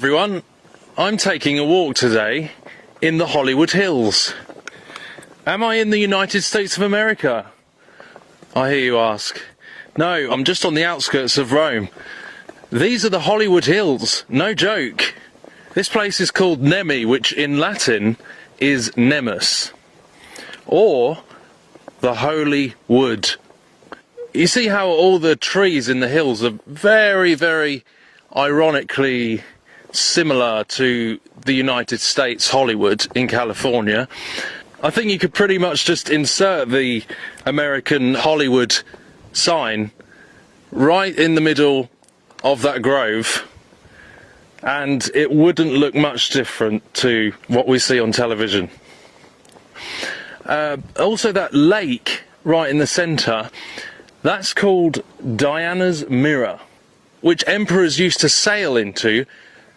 Everyone, I'm taking a walk today in the Hollywood Hills. Am I in the United States of America? I hear you ask. No, I'm just on the outskirts of Rome. These are the Hollywood Hills, no joke. This place is called Nemi, which in Latin is Nemus, or the Holy Wood. You see how all the trees in the hills are very, very ironically similar to the United States Hollywood in California. I think you could pretty much just insert the American Hollywood sign right in the middle of that grove and it wouldn't look much different to what we see on television. Also that lake right in the centre, that's called Diana's Mirror, which emperors used to sail into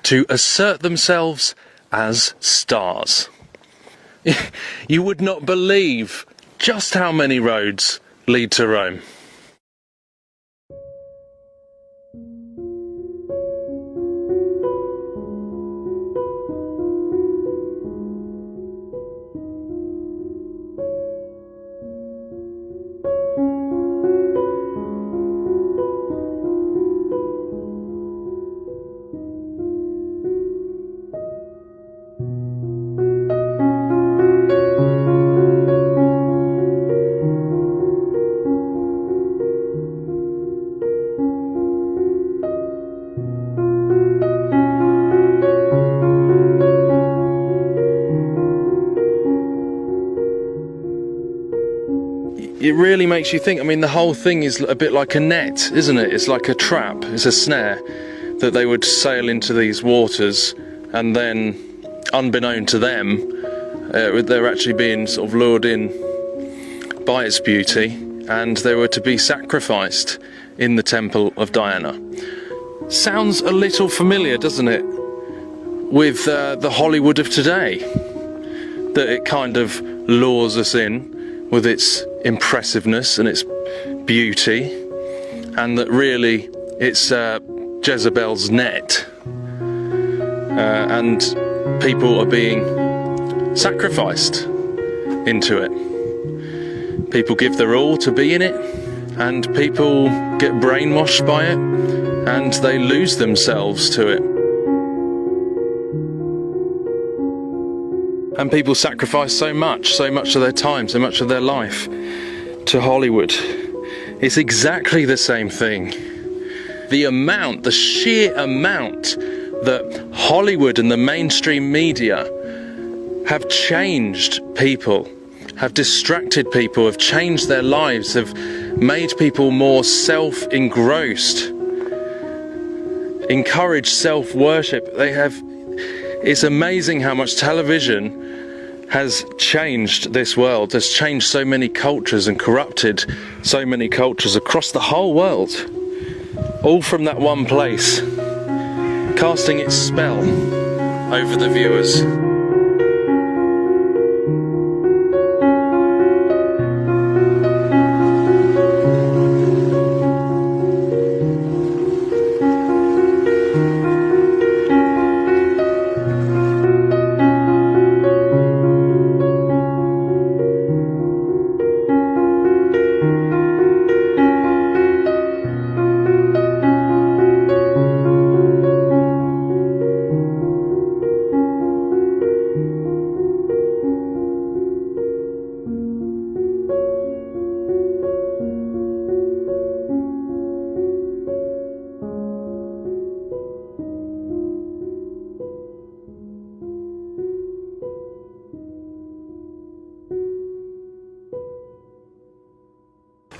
to assert themselves as stars. You would not believe just how many roads lead to Rome. It really makes you think. I mean, the whole thing is a bit like a net, isn't it? It's like a trap, it's a snare that they would sail into these waters and then, unbeknown to them, they're actually being sort of lured in by its beauty and they were to be sacrificed in the temple of Diana. Sounds a little familiar, doesn't it, with the Hollywood of today? That it kind of lures us in with its impressiveness and its beauty, and that really it's Jezebel's net, and people are being sacrificed into it. People give their all to be in it, and people get brainwashed by it, and they lose themselves to it. And people sacrifice so much of their time, so much of their life to Hollywood. It's exactly the same thing. The sheer amount that Hollywood and the mainstream media have changed people, have distracted people, have changed their lives, have made people more self-engrossed, encouraged self-worship. It's amazing how much television has changed this world, has changed so many cultures and corrupted so many cultures across the whole world, all from that one place, casting its spell over the viewers.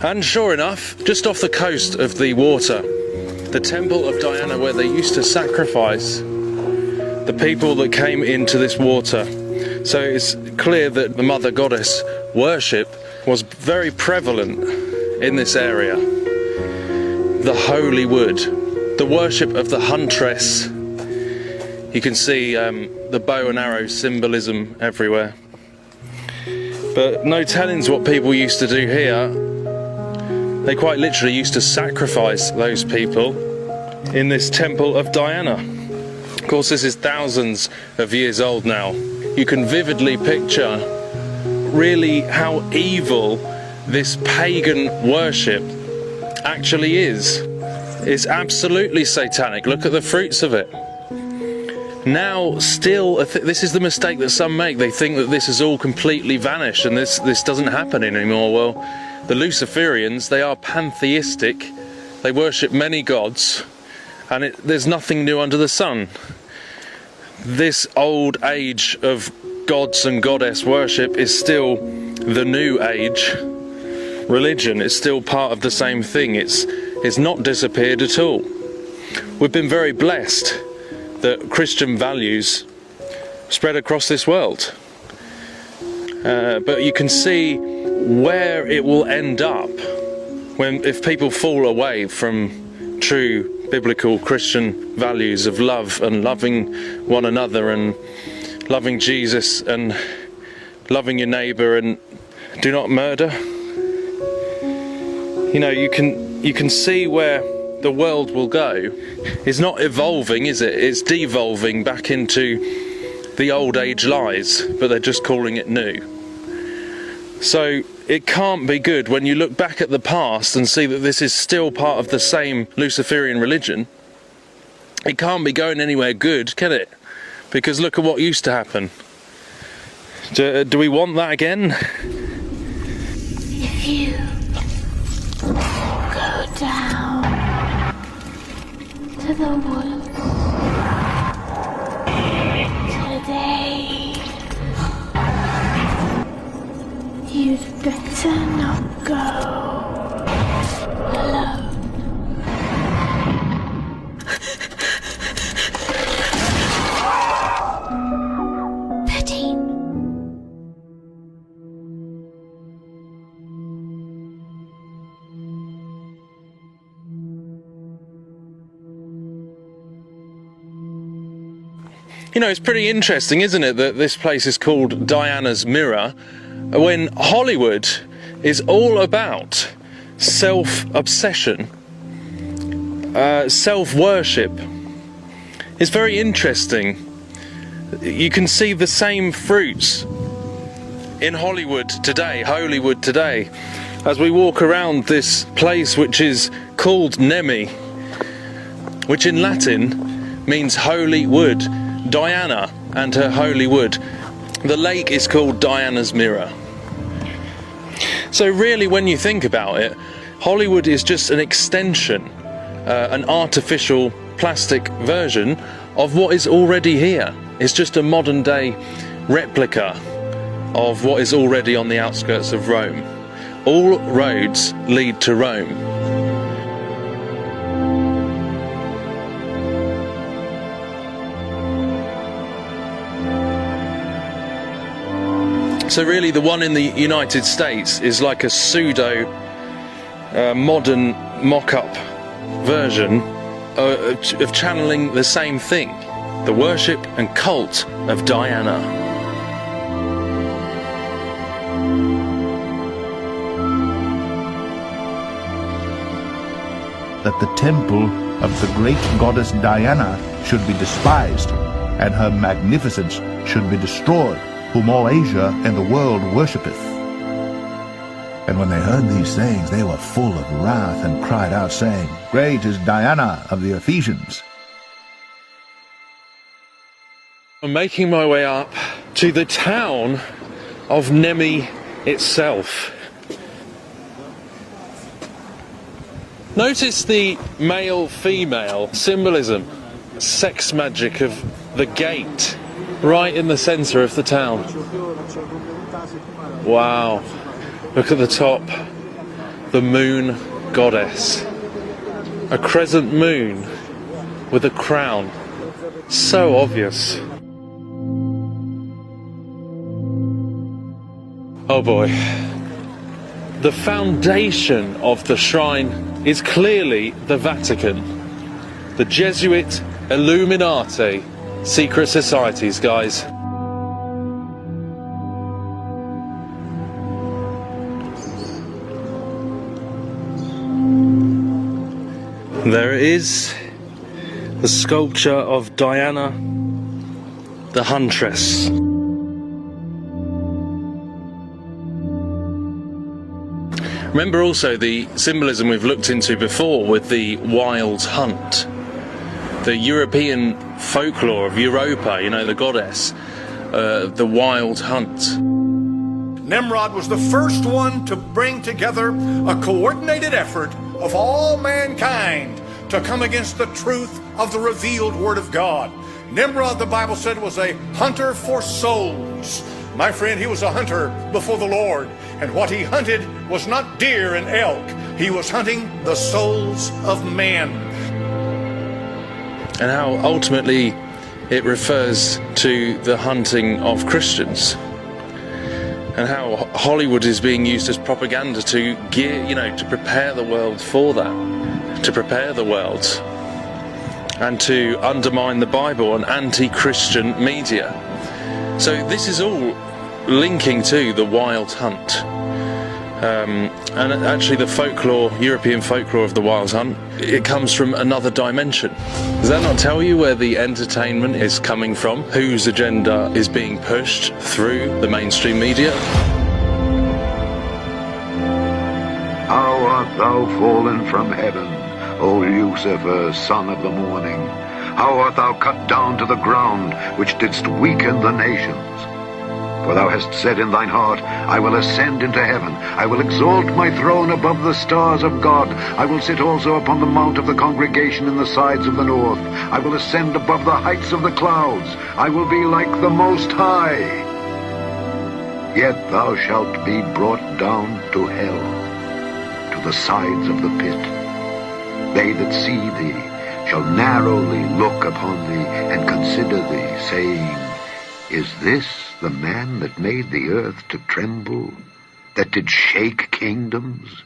And sure enough, just off the coast of the water, the temple of Diana, where they used to sacrifice the people that came into this water. So it's clear that the mother goddess worship was very prevalent in this area. The Holy Wood, the worship of the huntress. You can see the bow and arrow symbolism everywhere. But no tellings what people used to do here. They quite literally used to sacrifice those people in this temple of Diana. course, this is thousands of years old now. You can vividly picture really how evil this pagan worship actually is. It's absolutely satanic. Look at the fruits of it. Now, still, this is the mistake that some make. They think that this has all completely vanished and this doesn't happen anymore. Well, the Luciferians, they are pantheistic. They worship many gods, and there's nothing new under the sun. This old age of gods and goddess worship is still the new age religion. It's still part of the same thing. It's not disappeared at all. We've been very blessed that Christian values spread across this world. But you can see where it will end up if people fall away from true biblical Christian values of love and loving one another and loving Jesus and loving your neighbour and do not murder. You know, you can see where the world will go. It's not evolving, is it? It's devolving back into the old age lies, but they're just calling it new. So it can't be good when you look back at the past and see that this is still part of the same Luciferian religion. It can't be going anywhere good, can it? Because look at what used to happen. Do we want that again? If you go down to the woods today, you'd better not go alone. You know, it's pretty interesting, isn't it, that this place is called Diana's Mirror, when Hollywood is all about self-obsession, self-worship. It's very interesting. You can see the same fruits in Hollywood today, as we walk around this place which is called Nemi, which in Latin means holy wood. Diana and her holy wood. The lake is called Diana's Mirror. So really, when you think about it, Hollywood is just an extension, an artificial plastic version of what is already here. It's just a modern day replica of what is already on the outskirts of Rome. All roads lead to Rome. So really the one in the United States is like a pseudo modern mock-up version of channeling the same thing, the worship and cult of Diana. That the temple of the great goddess Diana should be despised, and her magnificence should be destroyed, whom all Asia and the world worshippeth. And when they heard these things, they were full of wrath, and cried out, saying, Great is Diana of the Ephesians. I'm making my way up to the town of Nemi itself. Notice the male-female symbolism, sex magic of the gate, right in the centre of the town. Wow. Look at the top. The moon goddess. A crescent moon with a crown. So obvious. Oh boy. The foundation of the shrine is clearly the Vatican. The Jesuit Illuminati secret societies, guys. There it is. The sculpture of Diana, the huntress. Remember also the symbolism we've looked into before with the wild hunt. The European folklore of Europa, you know, the goddess, the wild hunt. Nimrod was the first one to bring together a coordinated effort of all mankind to come against the truth of the revealed Word of God. Nimrod, the Bible said, was a hunter for souls. My friend, he was a hunter before the Lord. And what he hunted was not deer and elk. He was hunting the souls of men. And how ultimately it refers to the hunting of Christians. And how Hollywood is being used as propaganda to gear, to prepare the world for that. To prepare the world. And to undermine the Bible and anti-Christian media. So this is all linking to the wild hunt. And actually the folklore, European folklore of the wild hunt, it comes from another dimension. Does that not tell you where the entertainment is coming from? Whose agenda is being pushed through the mainstream media? How art thou fallen from heaven, O Lucifer, son of the morning? How art thou cut down to the ground, which didst weaken the nations? For thou hast said in thine heart, I will ascend into heaven. I will exalt my throne above the stars of God. I will sit also upon the mount of the congregation in the sides of the north. I will ascend above the heights of the clouds. I will be like the Most High. Yet thou shalt be brought down to hell, to the sides of the pit. They that see thee shall narrowly look upon thee and consider thee, saying, Is this the man that made the earth to tremble, that did shake kingdoms,